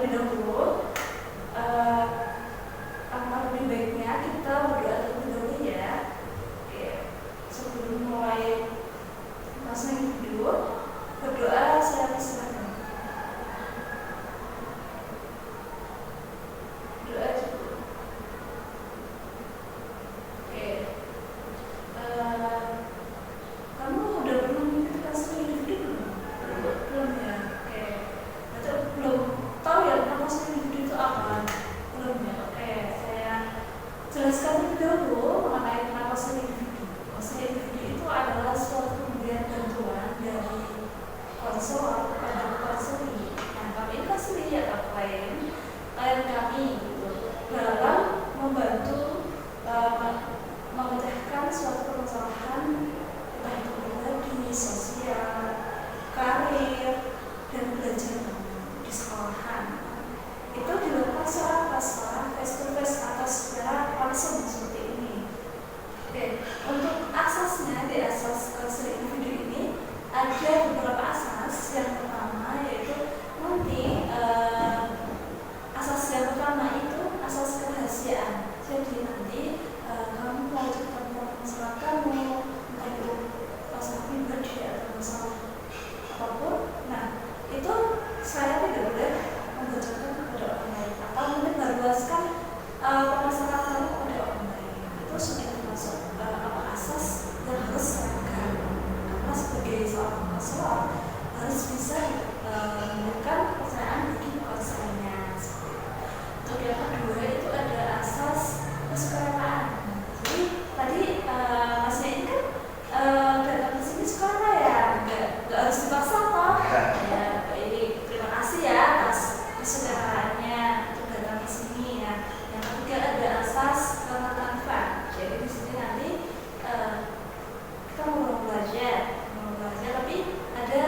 terlebih dahulu, apa lebih baiknya kita berdoa terlebih dahulu ya. Oke, sebelum mulai masing video, berdoa saya persilakan. Doa dulu. Oke, kamu udah pernah mengikuti counseling individu belum? Belum ya. Oke, atau belum tahu ya counseling individu itu apa? Belum ya. Oke, saya jelaskan terlebih dahulu mengenai counseling individu. Counseling individu itu adalah suatu pemberian bantuan dari konselor kepada konseling. Nah, kami konseling atau klien kami gitu, dalam membantu memecahkan suatu permasalahan entah itu pribadi, sosial, karir, dan belajar di sekolahan. Itu dilakukan secara face to face atau secara langsung seperti ini. Oke, untuk asasnya di asas counseling individu ini ada beberapa asas. Yang pertama yaitu nanti asas yang pertama itu asas kerahasiaan. Jadi nanti kamu mau cerita tentang masalah kamu, entah itu masalah pribadi atau masalah apapun, nah itu saya tidak boleh membocorkan kepada orang lain atau menyebarluaskan permasalahan kamu kepada orang lain. Itu sudah termasuk asas yang harus saya pegang. Karena sebagai seorang konselor harus bisa memberikan kepercayaan bagi konselornya. Untuk yang kedua itu ada asas kesukarela. Jadi tadi masnya ini kan datang ke sini sukarela ya, nggak harus dipaksa toh. Ya, ini terima kasih ya atas kesukarelaannya untuk datang ke sini ya. Yang ketiga ada asas ketertarikan. Jadi di sini nanti kita mau belajar, tapi ada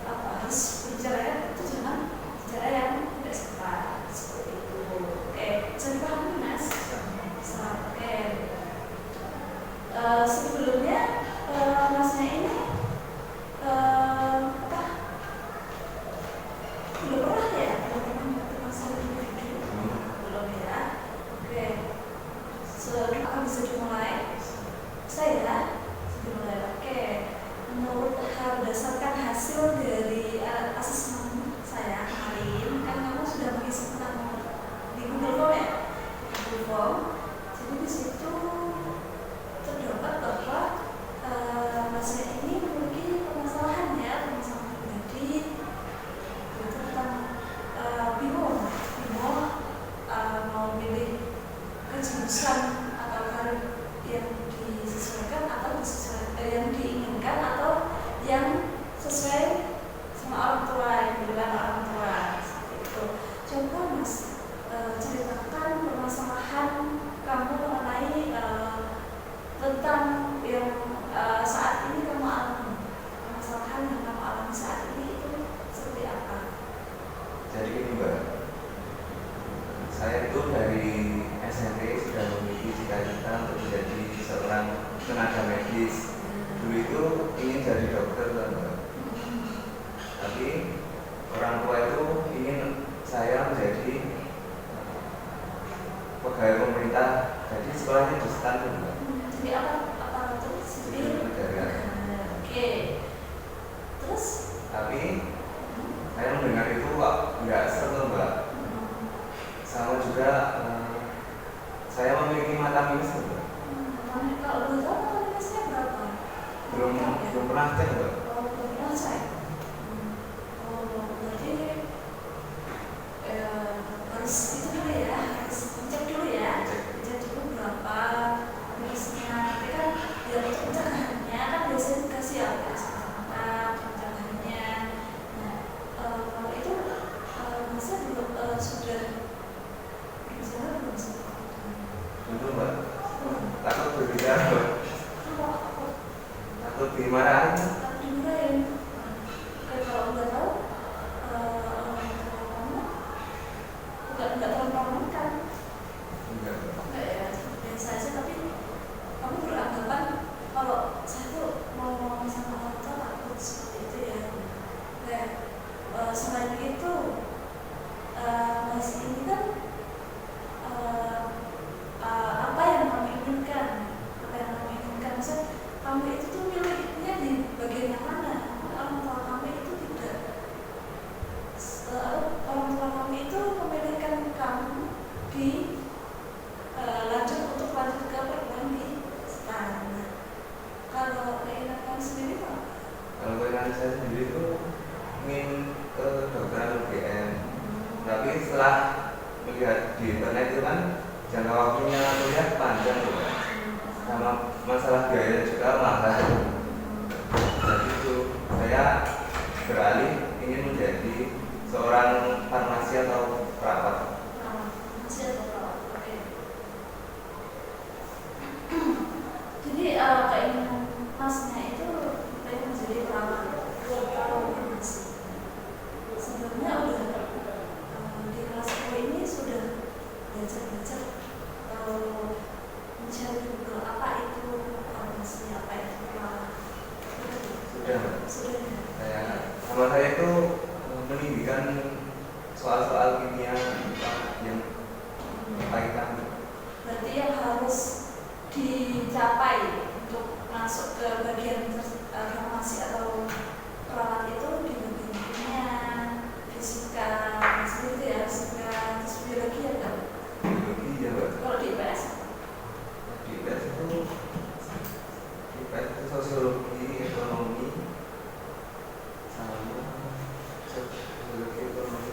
harus bicara itu jangan bicara yang tidak sempat seperti itu. Oke, jadi paham mas? Oke. Sebelumnya masnya ini belum pernah ya? Belum pernah mengikuti counseling individu? Belum ya? Oke. Akan bisa dimulai? Saya dimulai. Oke. Menurut berdasarkan hasil dari asesmen saya kemarin, kan kamu sudah mengisi tentang di Google Form ya? Google Form. Jadi di situ terdapat bahwa masnya ini memiliki permasalahan pribadi tentang bingung mau pilih kejurusan atau karir yang disesuaikan atau yang diinginkan atau yang sesuai sama orang tua, yang dibilang orang tua seperti itu. Coba mas ceritakan permasalahan kamu mengenai tentang yang saat ini kamu alami. Permasalahan yang kamu alami saat ini itu seperti apa? Jadi ini mbak, saya itu dari SMP sudah memiliki cita-cita untuk menjadi seorang tenaga medis. Dulu itu ingin jadi dokter mbak. Tapi orang tua itu ingin saya menjadi pegawai pemerintah. Jadi sekolahnya di Stanford mbak. Jadi apa itu? Sipil negara. Oke. Terus? Tapi saya mendengar itu kok nggak seru mbak. Sama juga saya memiliki mata minus mbak. Kalau boleh tahu mata minusnya berapa? Belum pernah cek mbak. Belum pernah cek. Berarti harus itu dulu ya, harus cek dulu ya. Cek dulu berapa minusnya. Tapi kan biar untuk pencegahannya kan biasanya dikasih ya pencegahannya. Nah, kalau itu masa belum sudah bicara belum sih? Dulu mbak, takut berbicara mbak. Takut dimarahin. Takut dimarahin. Kalau nggak tahu, kamu nggak terlalu normal kan? Enggak ya, biasa aja. Tapi kamu beranggapan kalau saya tuh mau ngomong sama orang tua takut seperti itu ya. Selain itu ini kan apa yang kamu inginkan, misalnya kamu itu tuh miliknya di bagian yang mana. Orang tua kamu itu tidak, orang tua kamu itu memilihkan kamu di lanjut ke perguruan di sekarang. Nah, kalau keinginan kamu sendiri Pak? Kalau keinginan saya sendiri itu ingin ke kedokteran UGM, tapi setelah melihat di internet itu kan jangka waktunya kuliah panjang loh, sama masalah biaya juga mahal. Jadi itu saya beralih ingin menjadi seorang farmasi atau perawat. Farmasi atau perawat, oke. Jadi keinginan masnya itu pengen menjadi perawat farmasi. Sebelumnya udah di kelas 10 ini sudah belajar mencari Google apa itu farmasi, apa itu perawat. Sudah. Sama saya itu meninggikan soal-soal kimia yang kaitan. Berarti yang harus dicapai untuk masuk ke bagian farmasi atau perawat itu di bagian kimia, fisika, seperti itu ya, fisika, terus biologi ya kan? Biologi ya Mbak. Kalau di IPS? Di IPS itu sosiologi, ekonomi, sama sosiologi, ekonomi,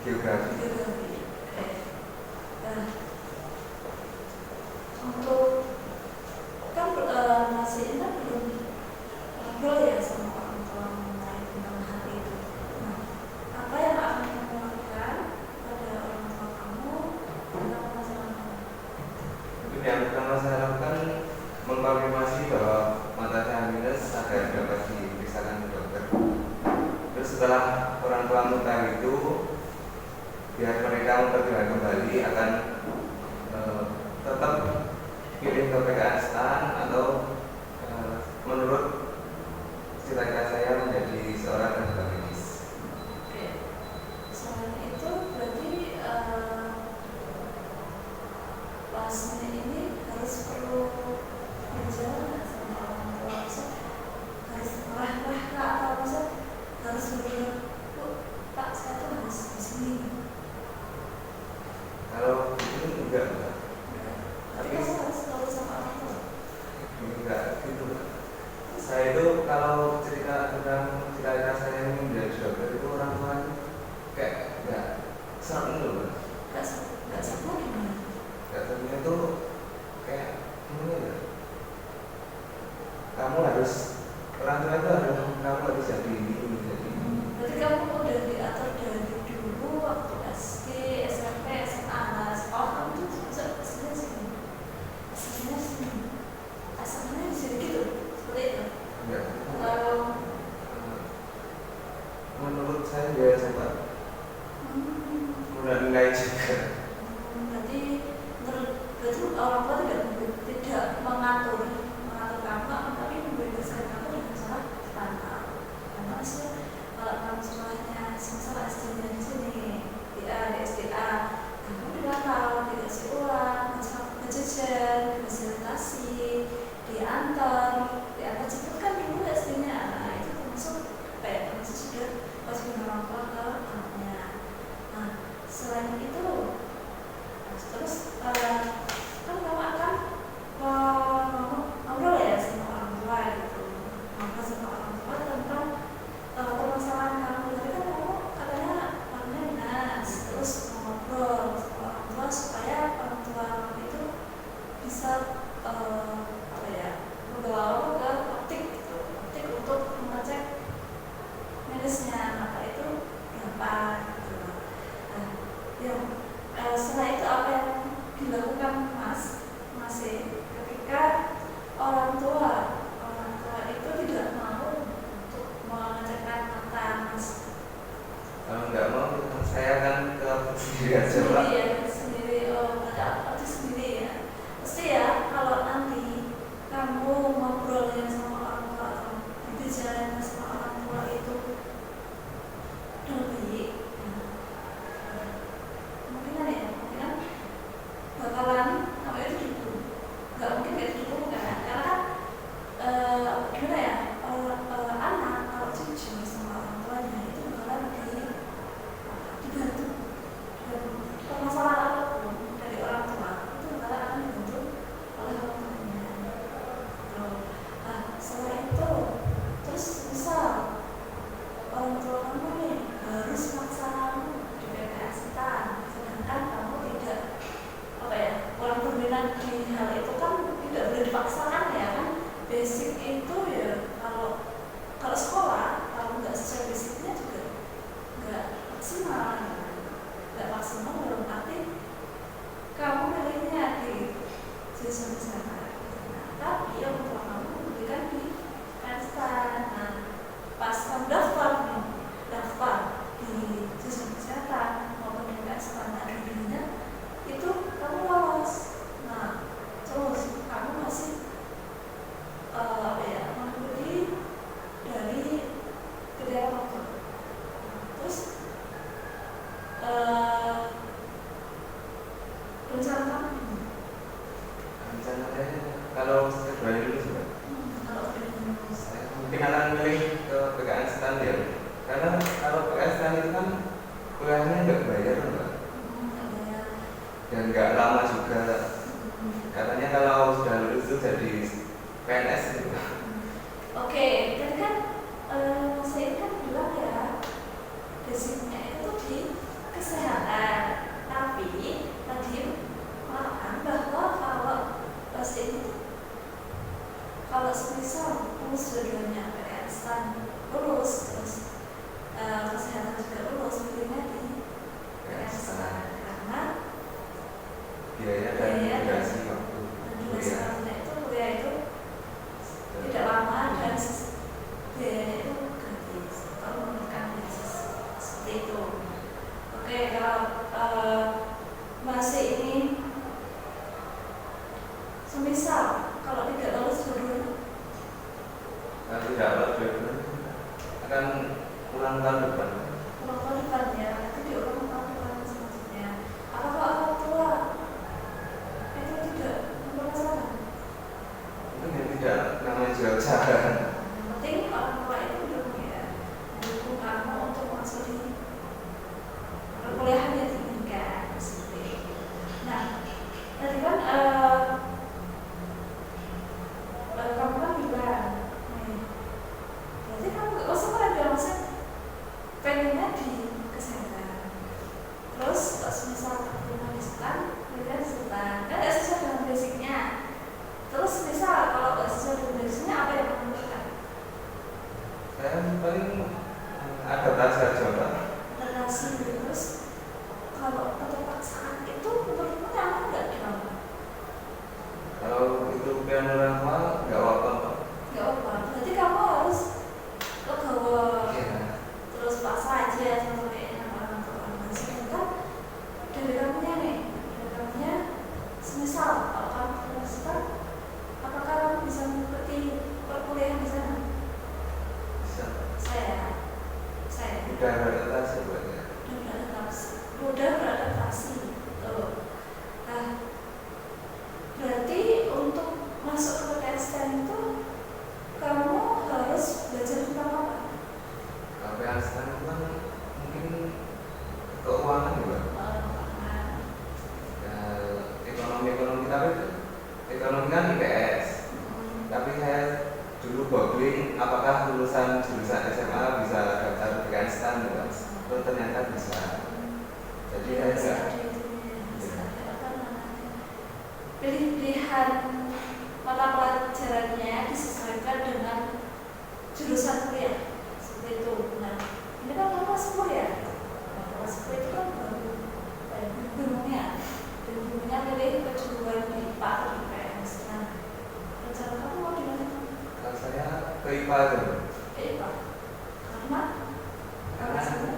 geografi. Oke. Nah, untuk kan masih ini kan belum ngobrol ya sama orang tua mengenai tentang hal itu. Nah, apa yang akan kamu lakukan pada orang tua kamu tentang masalah kamu? Mungkin yang pertama saya lakukan mengkonfirmasi bahwa mata saya minus agar dapat diperiksakan ke dokter. Terus setelah orang tua mengetahui itu, biar mereka mempertimbangkan kembali akan tetap pilih ke PKN STAN atau menurut cita-cita saya menjadi seorang tenaga medis. Oke. Selain itu berarti pasnya ini harus perlu berjalan sama orang tua, harus merah-merah kak, atau masa harus benar-benar Pak saya tuh harus di sini. Kalau itu enggak, Tapi kamu harus tahu sama orang tua. enggak gitu. Saya itu kalau cerita tentang cita-cita saya ingin menjadi dokter itu orang tua kayak enggak serem loh. Enggak sama gimana? Enggak seremnya tuh kayak gimana ya? Kamu harus, orang tua itu harus, kamu harus jadi ini, jadi ini. Berarti kamu udah diatur dari dulu waktu SD, SMP, SMA. Nah, sekolah kamu tuh bisa sini. Asalnya bisa gitu, seperti itu. Enggak. Kalau Menurut saya ya sempat udah nilai juga. berarti orang tua tidak mengatur kamu, tapi membebaskan kamu dengan cara tanpa. Karena sih kalau kamu sekolahnya masalah SD-nya di sini, di SDA, kamu dirantau, dikasih uang, jajan, fasilitasi, diantar jemput kan dulu SD-nya. Nah itu termasuk sudah kewajiban orang tua ke anaknya. Nah selain itu milih ke PKN STAN ya, karena kalau PKN STAN itu kan kuliahnya nggak bayar Mbak, dan nggak lama juga. Katanya kalau sudah lulus itu jadi PNS gitu. Oke, tadi kan Mas Said kan bilang ya basicnya itu di kesehatan, tapi tadi malahan bahwa kalau Mas Said itu kalau semisal lulus dua-duanya PKN STAN lulus terus kesehatan juga lulus, pilihnya di PKN STAN karena Biaya dan durasi waktu kuliah. itu kuliah itu tidak lama dan biayanya itu gratis kalau menggunakan beasiswa seperti itu. Oke, kalau masih ini semisal kalau tidak lulus dua-duanya Kalau tidak lulus dua-duanya akan ulang tahun depan. ulang tahun depan ya, itu diulang tahun depan selanjutnya. Apakah orang tua itu tidak mempermasalahkan? Itu yang tidak namanya juga usaha. Yang penting orang tua itu mendukung ya, mendukung kamu untuk masuk di perkuliahan yang diinginkan seperti itu. Nah, tadi kan kamu kan bilang, berarti kamu gak usah kan bilang maksudnya pengennya di kesehatan. Terus kalau misal terima di STAN, kemudian STAN kan gak sesuai dengan basicnya. Terus misal kalau gak sesuai dengan basicnya apa yang kamu lakukan? Saya paling adaptasi aja Mbak. Relasi terus kalau tetap paksaan itu menurutmu nyaman nggak di kamu? Kalau itu pilihan orang tua nggak apa-apa Mbak. Nggak apa, berarti kamu harus legowo Iya. terus paksa aja sampai enak orang tua. Sedangkan dari kamunya nih, dari kamunya semisal kalau kamu universitas, apakah kamu bisa mengikuti perkuliahan di sana? Bisa. Saya Udah beradaptasi Mbak ya. mudah beradaptasi. Tuh. Nah, berarti untuk masuk ke PKN STAN itu kamu harus belajar tentang apa? Kalau yang STAN itu kan mungkin keuangan ya Mbak. Ya, ekonomi tapi ekonomi kan IPS. Tapi saya dulu googling apakah lulusan jurusan SMA bisa daftar PKN STAN gitu. Itu ternyata bisa. Jadi saya pilihan mata pelajarannya disesuaikan dengan jurusan kuliah seperti itu. Nah, ini kan kamu masuk kuliah, kelas 10 itu kan baru bingungnya milih kejuruan di IPA atau di IPS. Nah, rencana kamu mau di mana? kalau saya ke IPA aja Mbak. IPA. Karena alasannya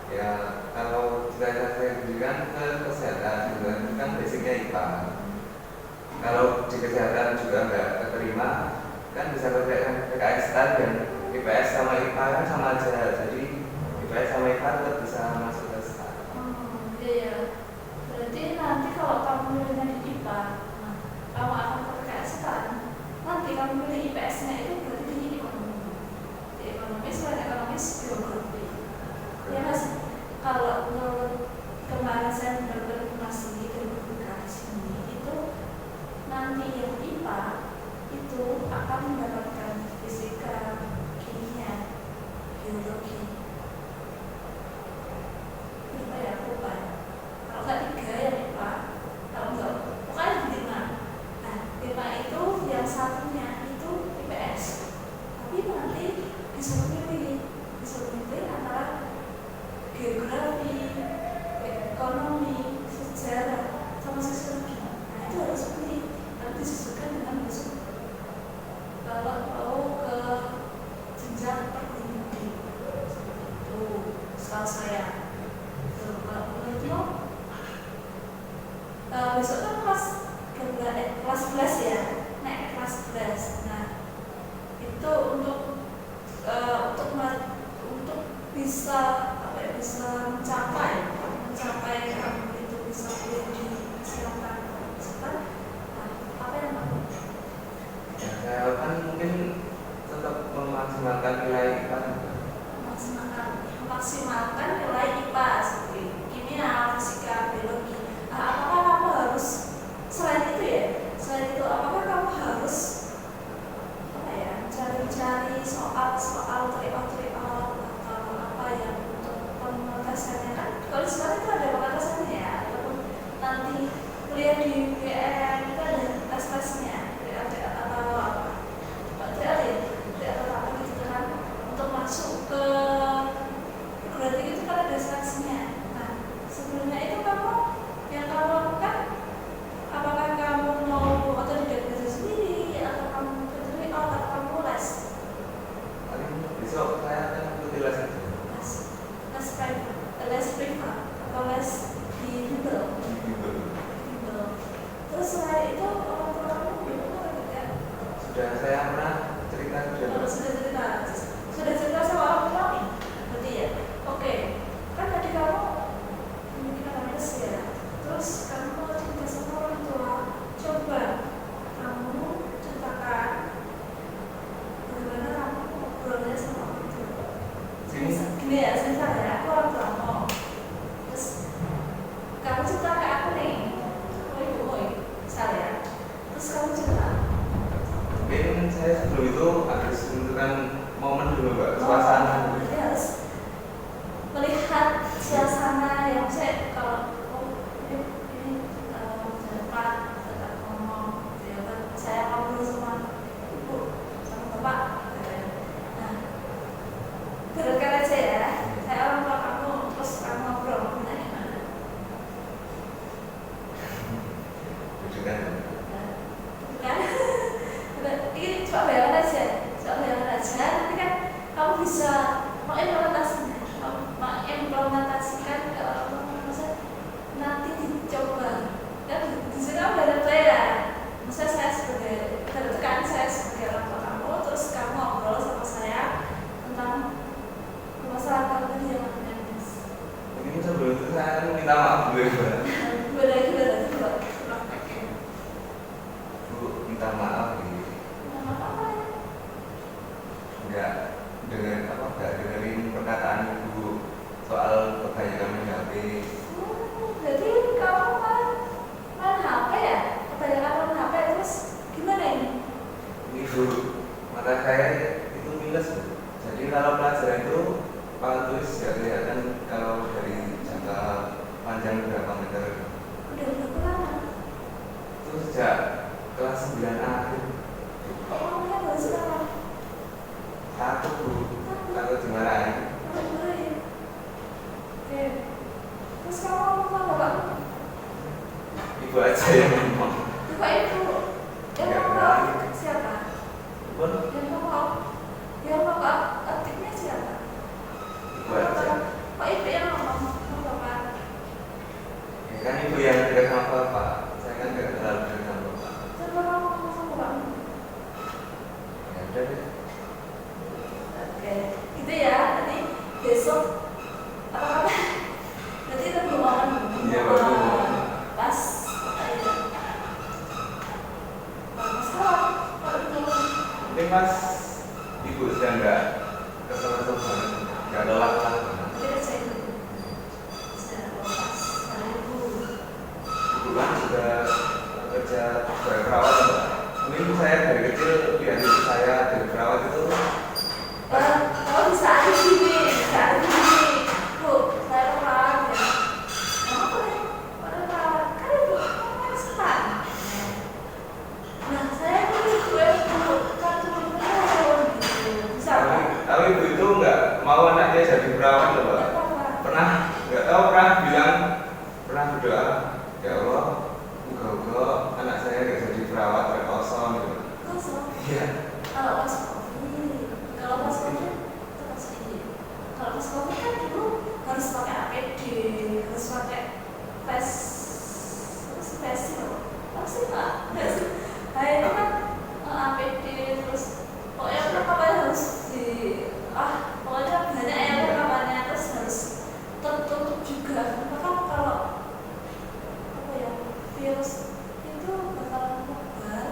Ya kalau cita-cita saya pendidikan ke kesehatan juga itu kan basicnya IPA. Kalau di kesehatan juga nggak keterima kan bisa ke PKN STAN dan IPS sama IPA kan sama aja. Jadi IPS sama IPA tetap bisa masuk ke STAN. iya. Berarti nanti kalau kamu milihnya di IPA, kamu akan ke PKN STAN. Nanti kamu milih IPS-nya itu berarti di ekonomi. Di ekonomi selain ekonomis geografi. Ya mas, kalau menurut kemarin saya mendapat informasi dari publikasi ini itu nanti yang IPA itu akan mendapatkan fisika, kimia, biologi. Berapa ya? Lupa ya. Kalau nggak 3 yang IPA, kalau nggak pokoknya 5. Nah, 5 itu yang satunya itu IPS. memaksimalkan nilai IPA. Memaksimalkan nilai IPA seperti kimia, fisika, biologi. Apakah kamu harus selain itu ya? Selain itu apakah kamu harus cari soal-soal tryout atau apa yang untuk pementasannya kan? Kalau sekarang itu ada pementasannya ya, ataupun nanti kuliah di UGM itu ada tes-tesnya, atau apa? Atau apa gitu kan? Untuk masuk ke berarti itu kan ada seleksinya. Nah, sebelumnya itu yang kamu lakukan, apakah kamu mau otodidak belajar sendiri, atau kamu peduli, atau kamu les? Paling besok saya akan ikuti les itu. Les privat atau les di bimbel. Terus selain itu orang tua kamu gimana kan? Sudah saya pernah cerita sudah cerita sama orang tua nih, berarti ya. Oke, kan tadi kamu memikirkan les ya. Terus kamu mau cerita sama orang tua, coba kamu ceritakan bagaimana kamu ngobrolnya sama orang tua. Gini ya, sebentar ya, aku orang tua kamu. Terus kamu cerita ke aku nih, saya. Terus kamu cerita. Mungkin saya sebelum itu harus menentukan momen dulu Mbak, suasana. Jadi harus melihat suasana yang saya kalau ini depan ngomong, ya kan saya ngobrol sama ibu, sama bapak. Nah, berekan aja ya. Saya orang tua kamu, terus kamu ngobrol, gimana? Bukan. Kan? Ini coba bayangkan aja. Nanti kan kamu bisa mengimplementasikan nanti dicoba. Kan di sini kamu ada ya. Misalnya saya sebagai orang tua kamu, terus kamu ngobrol sama saya tentang masalah kamu tadi yang mana? Mungkin sebelum itu saya akan minta maaf dulu ya Mbak. Minta maaf nih. Enggak dengerin perkataan ibu soal kebanyakan main HP. Jadi kamu main HP ya? Kebanyakan main HP, terus gimana ini? Ini Bu, mata saya itu minus Bu. Jadi kalau pelajaran itu kalau tulis ya kelihatan kalau dari jangka panjang berapa meter. Udah berapa lama? Itu sejak kelas 9 akhir. Kok ngomongnya baru sekarang? Takut Bu, takut dimarahin. Oke. Terus kamu ngomong sama bapakmu? Ibu aja yang ngomong. Bapak ibu. Yang Enggak ngomong kenal. siapa? Ibu, Yang ngomong aktifnya siapa? ibu aja. Pak ibu yang ngomong sama bapak. Ya kan ibu yang dekat sama bapak. Saya kan enggak terlalu dekat sama bapak. Coba kamu ngomong sama bapakmu. Ya udah deh. Oke, gitu ya. Nanti besok apa? Nanti kita belum makan. Iya baru. Pas. Ayo. Masalah. Mungkin Mas ibu sedang enggak kesel-kesel banget, enggak lelah banget. Nanti kerja itu. Sudah lepas. Ibu. Ibu kan sudah kerja sebagai perawat Mbak. Mungkin saya dari kecil lihat ibu saya dari perawat itu. Kalau bisa ada di sini. Bu, saya perawat ya. Kenapa nih? Pada perawat kan ibu kan setan. Nah, saya itu ibu kan cuma gitu. Bisa nggak? Tapi ibu itu enggak mau anaknya jadi perawat loh Mbak. Pernah pernah berdoa, ya Allah, moga-moga anak saya enggak jadi perawat kayak kosong gitu. Kosong. Iya. Kalau pas COVID kan dulu harus pakai APD, harus pakai face apa sih Pak? Nah itu kan APD, terus pokoknya perlengkapannya harus pokoknya banyak ya perlengkapannya, terus harus tertutup juga. Karena kalau virus itu bakalan menyebar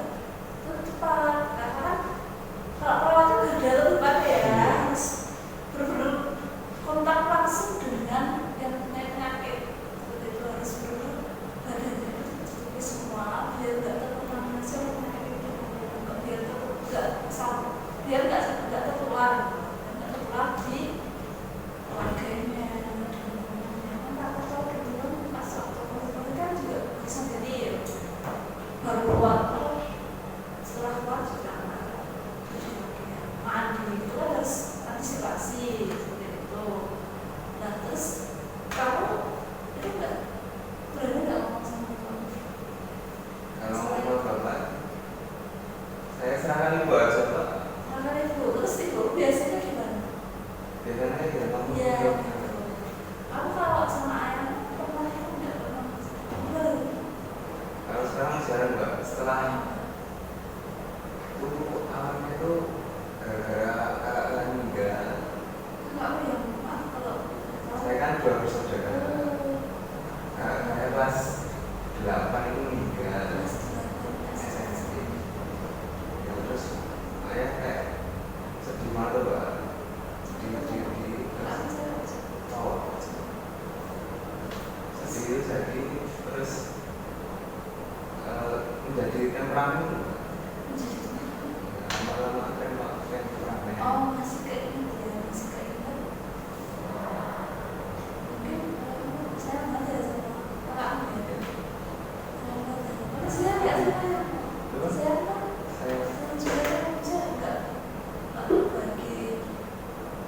biasanya ya kamu Iya. hidup. Aku kalau sama ayam pernah enggak pernah. Baru. Kalau sekarang jarang mbak, setelah itu awalnya itu gara-gara kakak kan meninggal. Enggak aku yang maaf kalau Saya kan 2 bersaudara. Kakak saya kelas 8 itu meninggal SMP. Ya terus ayah kayak sedih banget mbak, sedih terus tawa sedih itu jadi terus menjadi temperamen. Lama-lama temperamen. oh masih keinget ya, masih keinget. Mungkin saya nggak ada sama kakakmu ya. Karena saya nggak sama ya. Saya kan Saya juga kan saya nggak bagi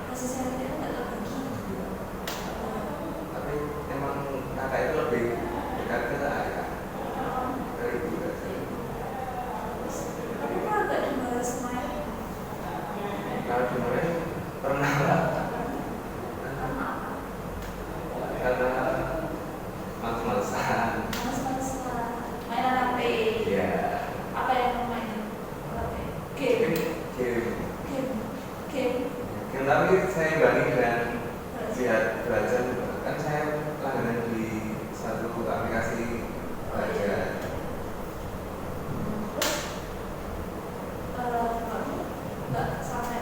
kasih sayangnya nggak terbagi. tapi emang kakak itu lebih dekat ke ayah dari ibu kan. Tapi kok agak dibalas main Kalau kemarin pernah lah karena apa? karena males-malesan. Males-malesan mainan HP. Ya Apa yang mau main? Game. game Game. tapi saya banding dengan lihat belajar kan saya langganan di satu aplikasi belajar. Terus kamu nggak sampai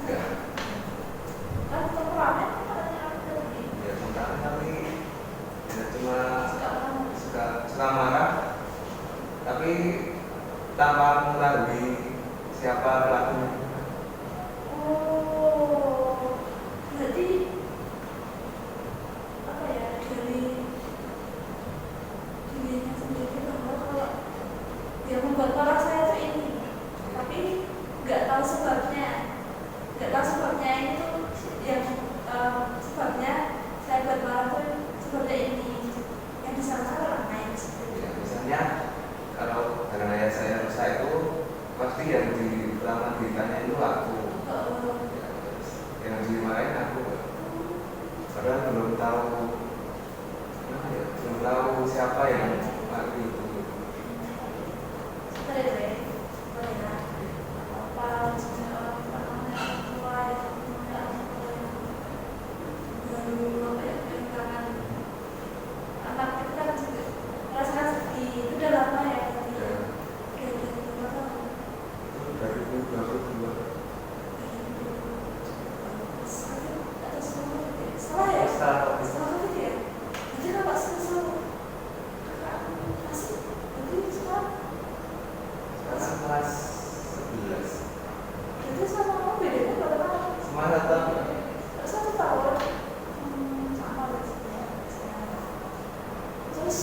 Ya kan temperamen katanya aku tadi ya tentang tapi ya cuma suka kamu. suka marah tapi tanpa mengetahui siapa pelakunya. Oh, berarti apa ya dari dirinya sendiri bahwa kalau yang membuat marah saya tuh ini, tapi nggak tahu sebabnya ini tuh yang sebabnya saya buat marah tuh sebabnya ini yang disalahkan orang lain seperti Ya, itu. misalnya kalau karena ayah saya rusak itu pasti yang di pertama ditanya itu aku. Ya, terus yang dimarahin aku padahal belum tahu belum tahu siapa yang melakukan itu. Seperti itu ya, apa juga orang tua yang baru apa ya kehilangan anak itu kan juga merasakan sedih itu udah lama ya tadi Ya, udah berapa tahun? itu dari 2022. Atau setelah ya? Setelah Setelah COVID ya? Nanti kalau selesai kakak masih berarti sekarang kelas 11 berarti sama kamu bedanya berapa tahun? semangat tapi 1 tahun. Sama berarti ya. Terus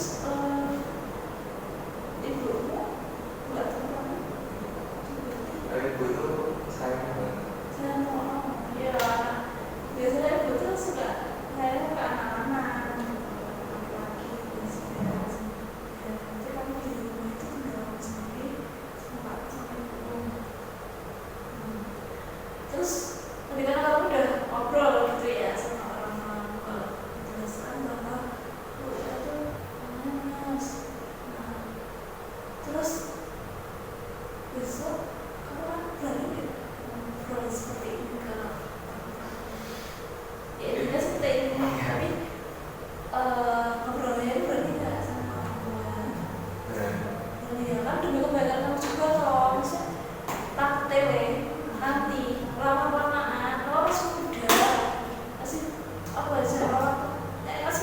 ibumu nggak tahu kan? dari ibu itu sayang banget. Saya mau ya biasanya ibu tuh suka saya ke anak-anak laki-laki biasanya. Nanti kamu di rumah itu tinggal sendiri sama ibu. Terus ketika kamu udah ngobrol gitu ya sama orang-orang kalau menjelaskan bahwa saya tuh panas. Nah, terus besok kamu kan berani nggak ngobrol seperti ini ke ya intinya seperti ini tapi ngobrolnya itu berani nggak sama aku Dan ya kan demi kebaikan kamu juga kalau misalnya tak tewe nanti lama-lamaan kalau masih muda masih apa aja orang masih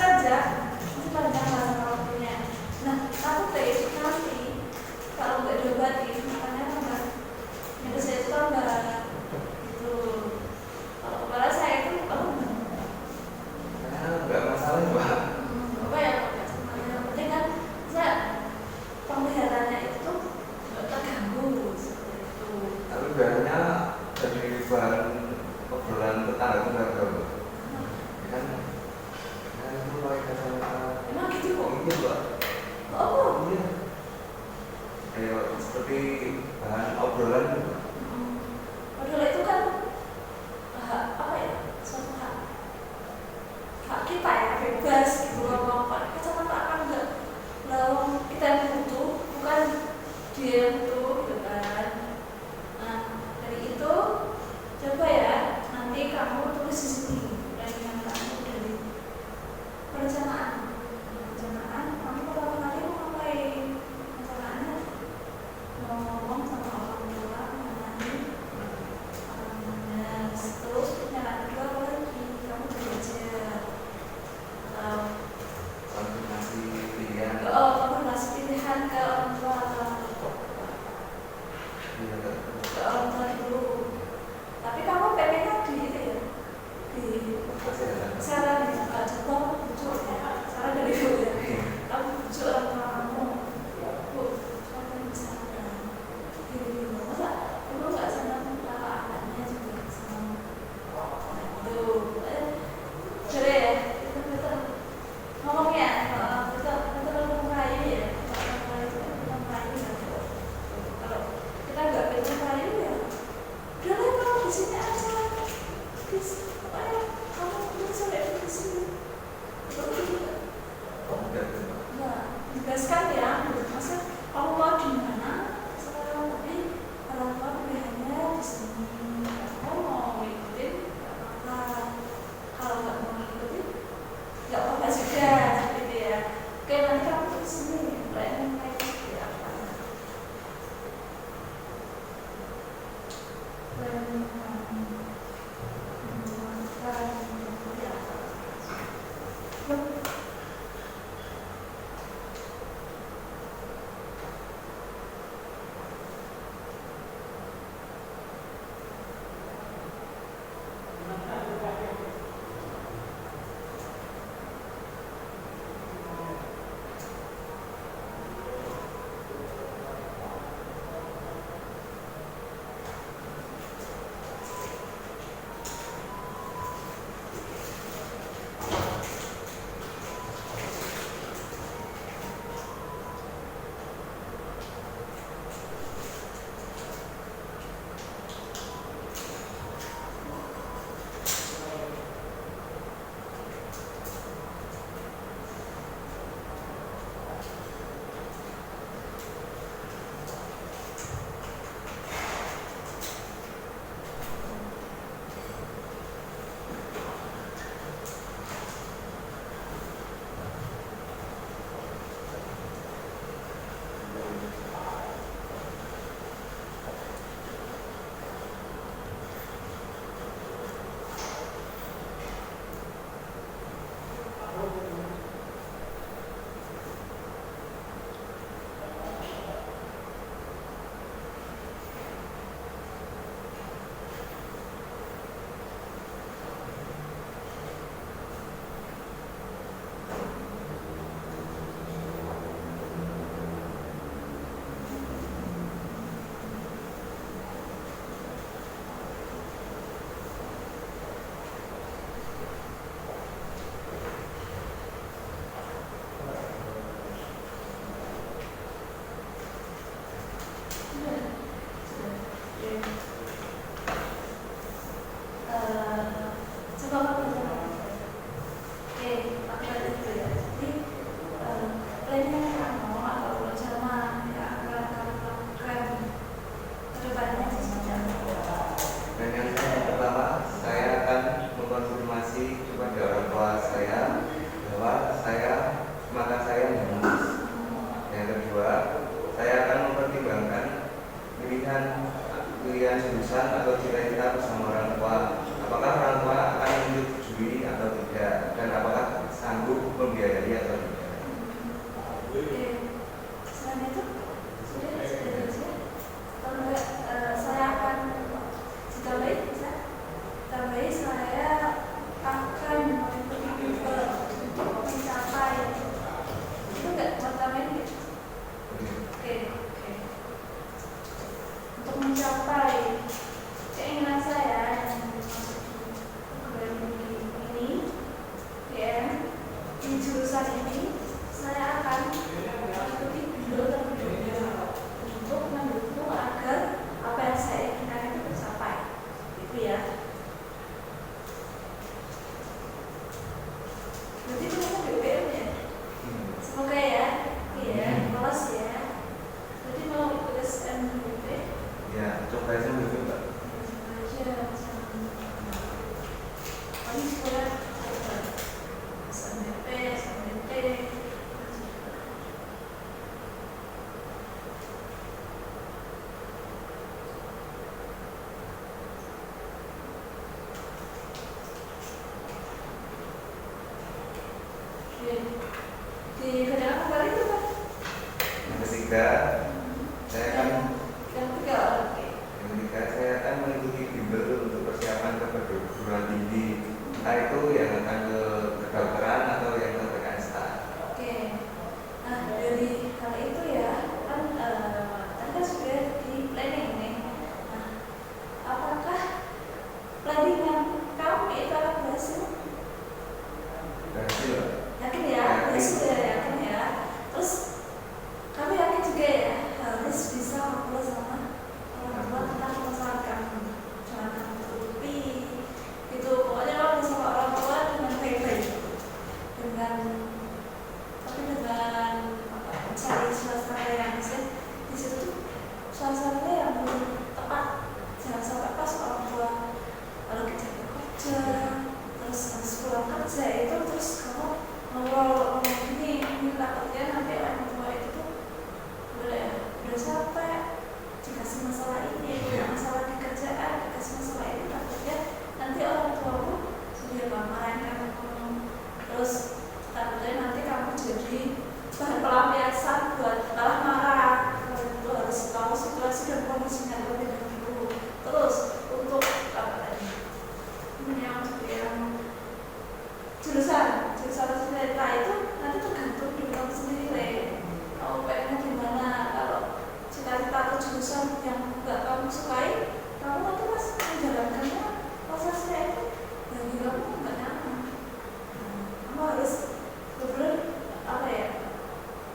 panjang lah sama waktunya. Nah aku nanti kalau nggak diobatin makanya tambah nyeri saya itu tambah gitu. Kalau kepala saya itu nggak masalah mbak. apa ya yang penting kan saya penglihatannya itu tuh nggak terganggu seperti itu. Tapi biasanya dari bahan obrolan tetangga kan itu pakai kacamata Emang gitu kok? ini mbak. Oh, Iya kayak seperti bahan obrolan. padahal itu kan apa ya kamu udah sampai di sini. Nah, ditegaskan ya, masa kamu mau di mana? Sekarang tapi orang tua pilihannya di sini. Kamu mau ngikutin, nggak apa-apa. Kalau nggak mau ngikutin, nggak apa-apa juga, seperti ya. Oke, nanti kamu di sini, planning kayak seperti apa? Planning pilihan jurusan atau cita-cita bersama orang tua. Apakah orang tua akan menyetujui atau tidak, dan apakah sanggup membiayai atau tidak. Selain itu, sudah kalau saya akan ditambahi, tambahi saya akan mencapai itu nggak mau tambahin gitu. Oke. Untuk mencapai keinginan saya yang masuk di ini, ya, di jurusan ini, saya akan mengikuti bidang terlebih dahulu untuk mendukung agar apa yang saya inginkan itu tercapai, gitu ya. Berarti itu kan BBM ya. Semoga ya, iya, lolos ya. Berarti mau ikut SNMP? Ya, coba aja dulu Mbak. Paling sekolah SNMP. Di kedua kembali itu Pak? Yang ketiga, saya akan saya akan mengikuti bimbel untuk persiapan ke perguruan tinggi, entah itu yang akan ke kedokteran atau yang ke PKSTA. Oke, nah dari hal itu ya kan tadi kan sudah di planning nih. Nah, apakah planningan kamu itu akan berhasil? Berhasil. Yakin ya, berhasil ya, yakin ya. Terus kami yakin juga ya harus bisa ngobrol sama orang tua tentang masalah kamu, jangan kamu tutupi. Itu kerja itu terus kamu ngobrol gini takutnya nanti orang tua itu tuh udah capek dikasih masalah ini, punya masalah di kerjaan, dikasih masalah ini, takutnya nanti orang tua pun jadi marahin kamu, terus takutnya nanti kamu jadi bahan pelampiasan buat malah marah. Itu harus tahu situasi dan kondisinya lebih dahulu. Terus untuk apa tadi? Yang jurusan cerita itu nanti tergantung diri kamu sendiri. Kamu pengennya gimana? Kalau cita-cita atau jurusan yang nggak kamu sukai, kamu nanti pas menjalankannya prosesnya itu bagi kamu nggak nyaman. Kamu harus benar apa ya?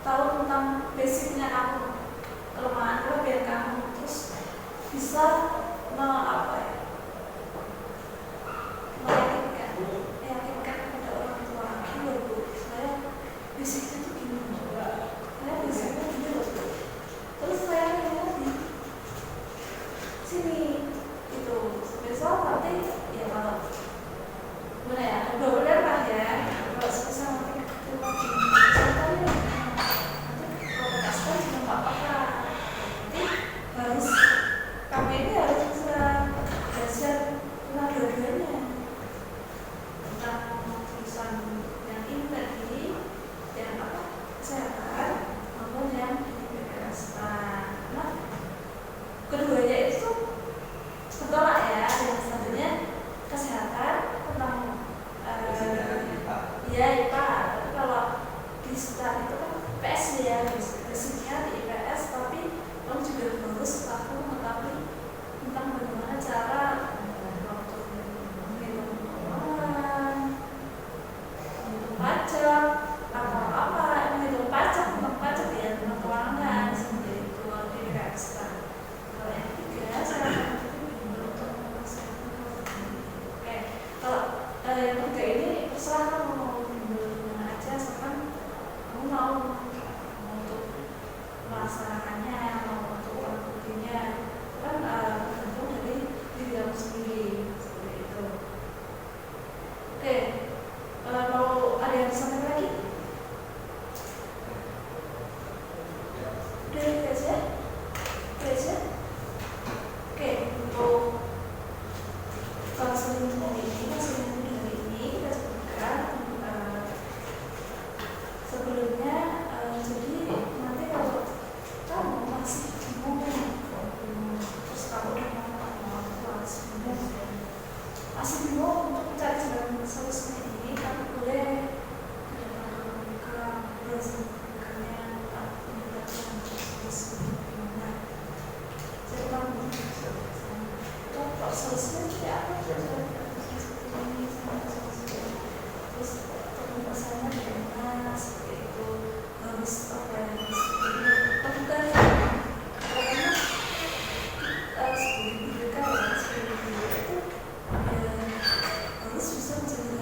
Tahu tentang basicnya kamu, kelemahan kelebihan kamu, terus bisa apa ya? Meyakinkan kepada orang tua, Bu, saya basicnya tuh gini, saya basicnya gini loh, Bu. Terus saya lihat di sini itu besok nanti ya kalau gimana ya, benar lah ya, kalau sebisa nanti kita nanti kalau kasih juga nggak apa-apa, nanti harus kami ini harus bisa belajar tentang dua-duanya, tentang jurusan yang ini tadi, yang apa kesehatan maupun yang PPS. Nah, keduanya itu bertolak ya. Yang satunya kesehatan tentang ya IPA, tapi kalau di STAR itu kan PS ya, basicnya di IPS, tapi kamu juga harus tahu mengetahui tentang bagaimana cara waktu menghitung keuangan, menghitung pajak atau apa, menghitung pajak tentang pajak ya, tentang keuangan seperti itu di IPS. Kalau yang ketiga saya akan untuk oke, kalau yang ketiga ini terserah kamu mau gimana aja, asalkan kamu mau untuk melaksanakannya, mau untuk uang buktinya, kan tergantung dari diri kamu sendiri seperti itu. Oke, mau ada yang disampaikan lagi? Udah itu aja? Itu aja? Oke, untuk konseling hari ini kita sebutkan sebelumnya. Jadi nanti kalau kamu masih bingung, terus kamu udah mau sebenarnya masih bingung untuk mencari jalan solusinya ini, kamu boleh ke bersemuanya mendapatkan solusi gimana. Jadi kamu untuk solusinya seperti apa? Seperti ini, terus pembahasannya bagaimana, seperti itu harus apa yang harus bukan karena sebelum mereka itu harus bisa menjadi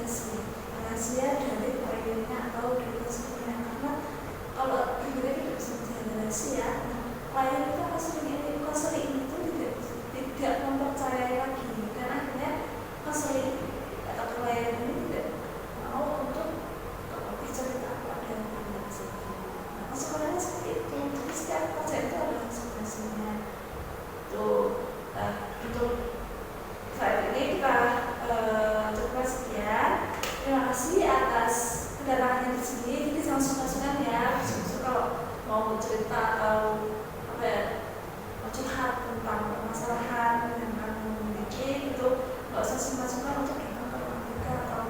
rahasia dari kliennya atau dari konsumennya, karena kalau mereka tidak bisa menjadi rahasia, klien itu konseling itu tidak mempercayai lagi, dan akhirnya konseling atau klien ini tidak mau untuk bercerita kepada yang lain. Nah, konsekuensinya seperti itu. Jadi setiap kerja itu ada konsekuensinya. Tuh, untuk saat ini kita cukup sekian. Terima kasih atas kedatangannya di sini. Jadi jangan sungkan-sungkan ya. Kalau mau cerita atau apa ya, mau curhat tentang permasalahan yang kamu miliki, itu nggak usah sungkan-sungkan untuk datang ke rumah mereka atau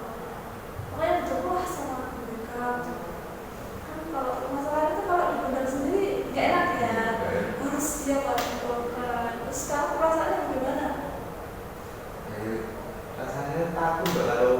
pokoknya betul sama mereka. Kan kalau permasalahan itu kalau di benar sendiri nggak enak ya, harus dia buat melakukan. Terus kamu perasaannya gimana? Rasanya takut kalau